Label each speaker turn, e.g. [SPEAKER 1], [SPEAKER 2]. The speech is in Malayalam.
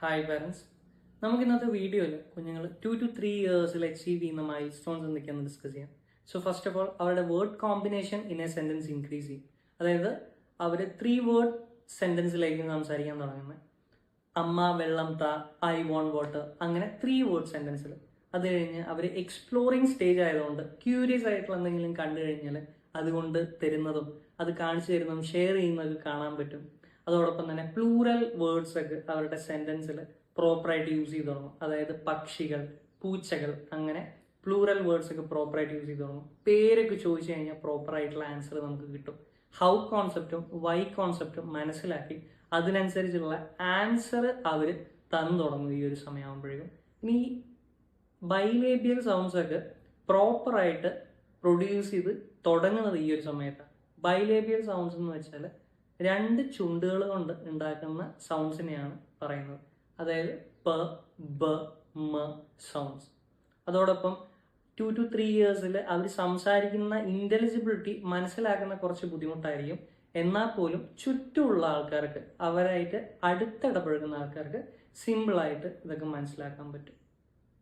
[SPEAKER 1] Hi parents. നമുക്ക് ഇന്നത്തെ വീഡിയോയിൽ കുഞ്ഞുങ്ങൾ 2 to 3 ഇയേഴ്സിൽ അച്ചീവ് ചെയ്യുന്ന മൈൽ സ്റ്റോൺസ് എന്തൊക്കെയാണെന്ന് ഡിസ്കസ് ചെയ്യാം. സോ ഫസ്റ്റ് ഓഫ് ഓൾ അവരുടെ word combination in A sentence increase ചെയ്യും. അതായത് അവർ 3 വേർഡ് സെന്റൻസിലായിരിക്കും സംസാരിക്കാൻ തുടങ്ങുന്നത്. അമ്മ വെള്ളം താ, ഐ വോണ്ട് വാട്ടർ, അങ്ങനെ 3 വേർഡ് സെന്റൻസിൽ. അത് കഴിഞ്ഞ് അവർ എക്സ്പ്ലോറിങ് സ്റ്റേജ് ആയതുകൊണ്ട് ക്യൂരിയസ് ആയിട്ടുള്ള എന്തെങ്കിലും കണ്ടു കഴിഞ്ഞാൽ അതുകൊണ്ട് തരുന്നതും അത് കാണിച്ചു തരുന്നതും ഷെയർ ചെയ്യുന്നതൊക്കെ കാണാൻ പറ്റും. അതോടൊപ്പം തന്നെ പ്ലൂറൽ വേർഡ്സ് ഒക്കെ അവരുടെ സെന്റൻസിൽ പ്രോപ്പറായിട്ട് യൂസ് ചെയ്ത് തുടങ്ങും. അതായത് പക്ഷികൾ, പൂച്ചകൾ, അങ്ങനെ പ്ലൂറൽ വേർഡ്സ് ഒക്കെ പ്രോപ്പറായിട്ട് യൂസ് ചെയ്ത് തുടങ്ങും. പേരൊക്കെ ചോദിച്ചു കഴിഞ്ഞാൽ പ്രോപ്പറായിട്ടുള്ള ആൻസർ നമുക്ക് കിട്ടും. ഹൗ കോൺസെപ്റ്റും വൈ കോൺസെപ്റ്റും മനസ്സിലാക്കി അതിനനുസരിച്ചുള്ള ആൻസർ അവർ തന്നു തുടങ്ങും ഈ ഒരു സമയമാകുമ്പോഴേക്കും. ഇനി ബൈലേബിയൽ സൗണ്ട്സ് ഒക്കെ പ്രോപ്പറായിട്ട് പ്രൊഡ്യൂസ് ചെയ്ത് തുടങ്ങുന്നത് ഈ ഒരു സമയത്താണ്. ബൈലേബിയൽ സൗണ്ട്സ് എന്ന് വെച്ചാൽ 2 ചുണ്ടുകൾ കൊണ്ട് ഉണ്ടാക്കുന്ന സൗണ്ട്സിനെയാണ് പറയുന്നത്. അതായത് പ, ബ, മ സൗണ്ട്സ്. അതോടൊപ്പം 2 to 3 ഇയേഴ്സിൽ അവർ സംസാരിക്കുന്ന ഇന്റലിജിബിലിറ്റി മനസ്സിലാക്കുന്ന കുറച്ച് ബുദ്ധിമുട്ടായിരിക്കും. എന്നാൽ പോലും ചുറ്റുമുള്ള ആൾക്കാർക്ക്, അവരായിട്ട് അടുത്തിടപഴകുന്ന ആൾക്കാർക്ക് സിമ്പിളായിട്ട് ഇതൊക്കെ മനസ്സിലാക്കാൻ പറ്റും.